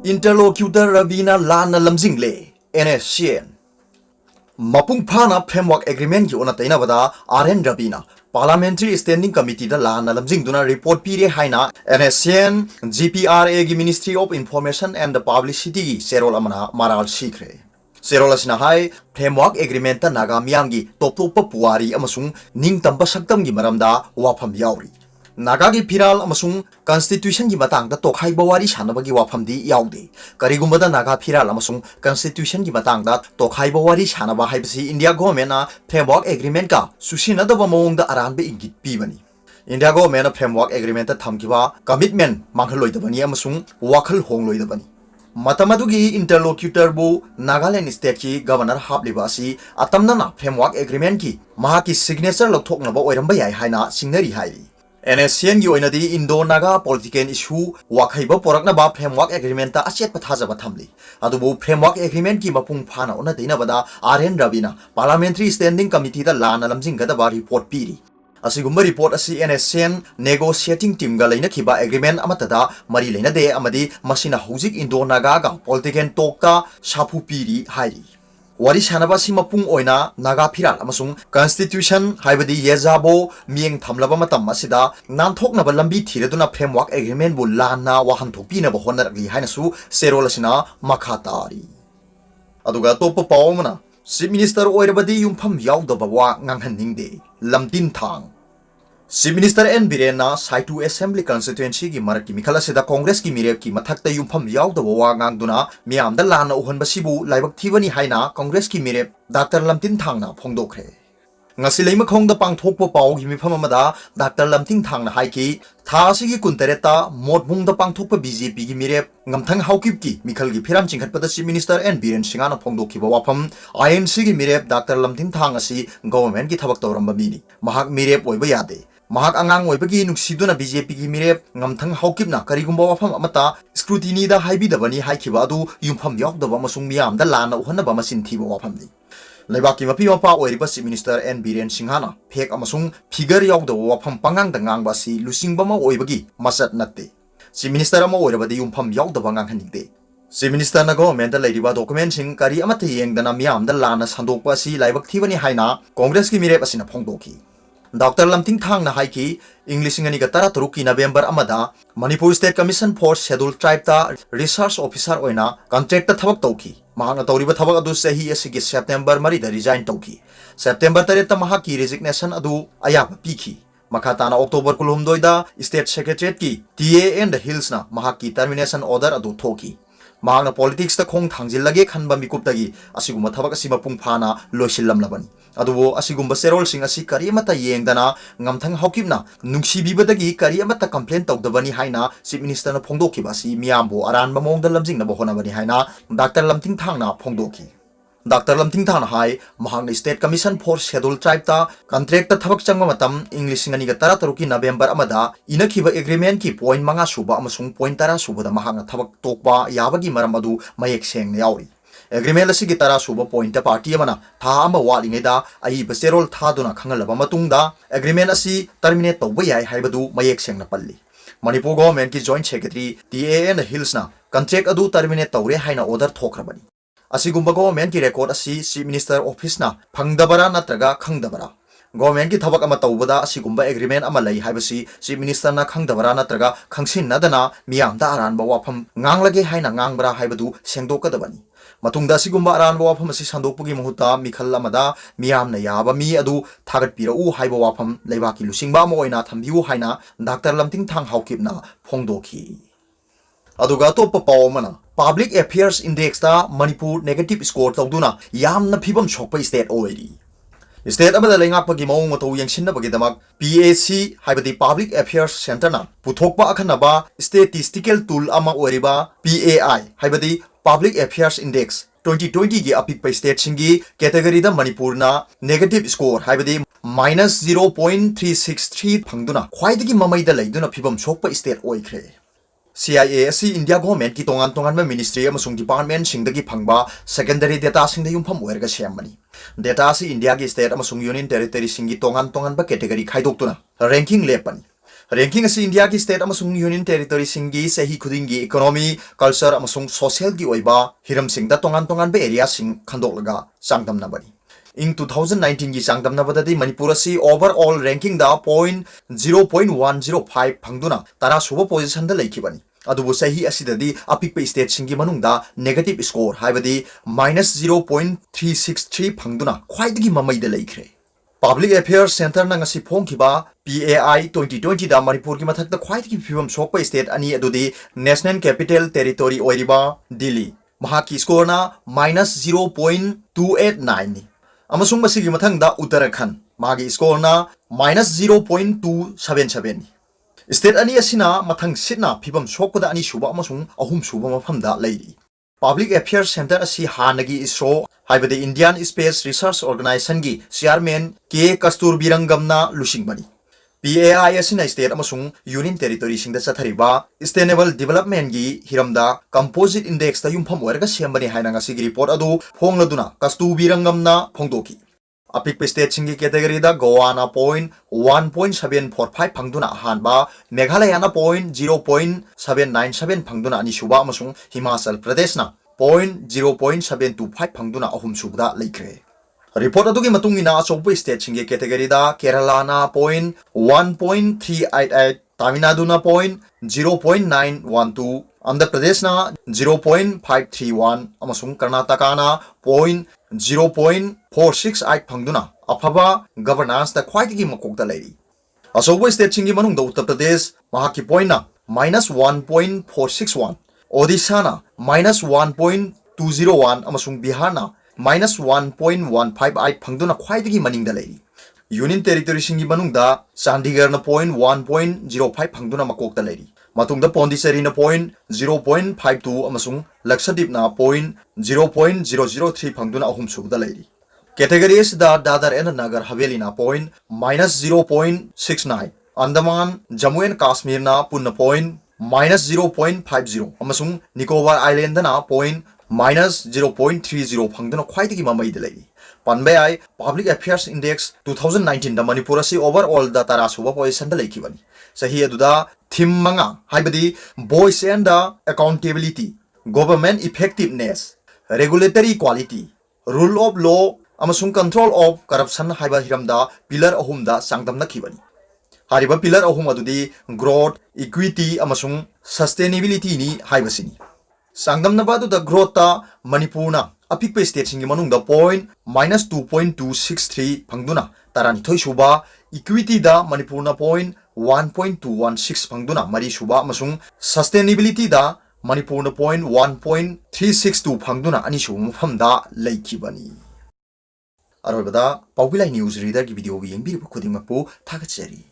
Interlocutor Ravina Lana Lamzingle, NSCN. Mapung Phana Framework Agreement ki ona taina bada RN Rabina Parliamentary Standing Committee da Lana Lamzing duna report pire haina NSCN GPRA gi Ministry of Information and Publicity Serol amana maral sikre. Serol asina hai Framework Agreement ta naga miyamgi top puari amasung ning tamba saktam gi maramda wafam yauri. Naga gi Piral amasung Constitution gi matang da tokhai bawari sanaba gi wafam di yaude. Karigumba da Naga Piral amasung Constitution gi matang da tokhai bawari sanaba haibasi India government na Framework Agreement ka susina da bamong da aran be ingit pibani. India government na Framework Agreement ta thamkiba commitment manghaloi da bani amasung wakhal hongloi da bani. Matamadugi interlocutor bu Nagaland state ki governor habliba asi atamna na Framework Agreement ki mahaki signature lokthokna ba oiramba yai haina singnari hairi. NSCN gi oinadi Indo-Naga political issue wakhaiba porakna ba Framework Agreement ta achet pathajaba thamli adubu Framework Agreement ki mapung phana ona deina bada RN Rabina Parliamentary Standing Committee da lana lamjingada ba report piri asigumba report asi NSCN negotiating team ga leina khiba agreement amatada mari leina de amadi masina hojik Indo-Naga ga political talk ta sapu piri hairi Wari sanaba si mapung oina Naga Piral amasung Constitution haibadi yezabo mieng thamlaba matam asida nanthokna ba lambi thireduna Framework Agreement bu lana wahanthokpi na ba honarli hainasu serol asina makhatari aduga topa pawmana Chief Minister oirabadi yumpham yaudaba wa nganghaningde lamtin thang Chief Minister N Birena Saitu Assembly Constituency ki maraki mikhala seda Congress ki mirep ki mathakta yumpham yaudaba wa ngangduna miamda lana uhanba sibu laibak thibani haina Congress ki mirep Dr. Lamtin Thangna phongdokhre ngasi leima khongda pangthokpa paw gi mifam amada Dr. Lamtin Thangna haiki tha sigi kuntareta modmungda pangthokpa BJP gi mirep ngamthang haukip ki mikhal gi phiram chingkhatpada Chief Minister N Biren Singana phongdokhiba wafam INC gi mirep Dr. Lamtin Thang asi government ki thabak tawramba mini mahak mirep oiba yade Mahak angang oibagi nungsiduna BJP gi mirep ngamthang haukipna karigumba wafam amata scrutiny da haibidabani haikiba adu yumpham yaudaba amasung miyamda lana uhanaba masin thiba wafamni Laibaki mapi mapa oiriba Chief Minister N Biren Singhana phek amasung figure yaudaba wafam pangang da ngangba si lusingba ma oibagi masat natte Chief Minister ama oirabadi yumpham yaudaba nganghanigde Chief Minister na government da leiriba document sing kari amata yengdana miyamda lana sandokpa si laibak thibani haina Congress ki mirep asina phongdoki Dr. Lamting Thang na haiki English ngani ga tara turuki November amada Manipur State Commission for Scheduled Tribe ta research officer oina contract ta thabak tawki mahana tawriba thabak adu sahi asigi September mari da resign tawki September tare ta mahaki resignation adu ayaba piki makhatana October kulhumdoi da State Secretariat ki TA and the Hills na mahaki termination order adu thoki mahana politics ta khong thangjillage khanba mikuptagi asiguma thabak asima pung phana loisillam labani adubo asigumba serol sing asi karimata yengdana ngamthang haukipna nungsibibadagi karimata complaint tawdabani haina Chief Minister na phongdokhiba si miyambo aranba mongda lamjingna bohonabani haina Dr. Lamting Thangna phongdokhi Dr. Lamting Thangna hai mahangna State Commission for Scheduled Tribe ta contract ta thabak changma matam English ngani ga tara taruki November amada inakhiba agreement ki point manga suba amasung point tara suba da mahangna thabak tokpa yabagi maram adu mayek seng yauri Agreement la sigi tara suba point ta party amana tha amba walinge da ai baserol tha duna khangalaba matungda agreement asi terminate tawba yai haibadu mayek sengna palli Manipur government ki joint secretary TAN Hills na contract adu terminate tawre haina order thokrabani asigumba government ki record asi Chief Minister office na phangdabara natraga khangdabara government ki thabak ama tawbada asigumba agreement ama lai haibasi Chief Minister na khangdabara natraga khangsin nadana miyamda aranba wafam nganglage haina ngangbara haibadu sengdokadabani matungda sigumba aranba wafam asi sandokpugi muhuta mikhal amada miyamna yaba mi adu thagatpira u haiba wafam leibaki lusingba ama oina thambiu haina Dr. Lamting Thang haukipna phongdokhi aduga topa pawmana Public Affairs Index ta Manipur negative score tawduna yamna phibam chokpa state oiri State amada lengakpagi mawong matau yangsinnabagi damak PAC haibadi Public Affairs Center na puthokpa akhanaba statistical tool ama oiriba PAI haibadi Public Affairs Index 2020 gi apikpa state singi category da Manipur na negative score haibadi -0.363 phangduna khwaidagi mamaida leiduna phibam chokpa state oikre CIA asi India government ki tongan ma ministry amasung department singdagi phangba secondary data singda yumpham oirga semani data asi India ki state amasung union territory singi tongan ba category khaidoktuna ranking lepani Ranking as India ki state amasung union territory singi sahi khudingi economy, culture amasung social gi oiba hiram singda tongan be area sing khandolaga sangdamna bani. In 2019 gi sangdamna badadi Manipur asi overall ranking da 0.105 phangduna tara suba position da laikibani. Adubu sahi asidadi apikpe state singi manungda negative score haibadi -0.363 phangduna khwaidagi mamai da laikre. Public Affairs Center na ngasi phongkiba PAI 2020 da Manipur ki mathakta khwaidagi phibam sokpa state ani adudi National Capital Territory oiriba Delhi. Mahaki score na -0.289 ni. Amasung masigi mathangda Uttarakhand magi score na -0.277 ni. State ani asina mathang sitna phibam sokpada ani suba amasung ahum suba mafamda leiri. Public Affairs Center asi hanagi ISRO haibadi Indian Space Research Organization gi chairman K Kasturbirangamna lusingbani. PAI asina state amasung union territory singda chathariba sustainable development gi hiramda composite index ta yumpham oirga sembani haina ngasi gi report adu phongladuna Kasturbirangamna phongdoki. Apik state singi category da Goa na 1.745 phangduna hanba, Meghalaya na 0.797 phangduna ani suba amasung Himachal Pradesh na 0.725 phangduna ahum subda laikre. Report adu gi matungina achokpa state singi category da Kerala na 1.388, Tamil Nadu na 0.912, Andhra Pradesh na 0.531 amasung Karnataka na 0.468 phangduna afaba governance da khwaidagi makokta leiri. Asobo state singi manungda Uttar Pradesh mahaki point na -1.461, Odisha na -1.201 amasung Bihar na -1.158 phangduna khwaidagi maningda leiri. Union territory singi manungda Chandigarh na 1.05 phangduna makokta leiri. Matungda Pondicherry na 0.52 amasung Lakshadweep na 0.003 phangduna ahum subda leiri. Categories da Dadar and Nagar Haveli na -0.69, Andaman Jammu and Kashmir na punna -0.50 amasung Nicobar Island na -0.30 phangduna khwaidagi mamai da leiri. Panbayai Public Affairs Index 2019 da Manipur asi overall da tara suba position da laikibani. Sahi aduda theme manga haibadi voice and accountability, government effectiveness, regulatory quality, rule of law amasung control of corruption haiba hiramda pillar ahum da sangdamna khibani. Hariba pillar ahum adudi growth, equity amasung sustainability ni haibasini. Sangdamna badu da growth ta Manipurna apikpe state singi manungda -2.263 phangduna tarani thoi suba, equity da Manipurna 1.216 phangduna mari suba amasung sustainability da Manipurna 1.362 phangduna ani suba mafamda laikibani. Arobada Paugilai News Reader ki video bi yengbiriba khudingmakpu thagatsari.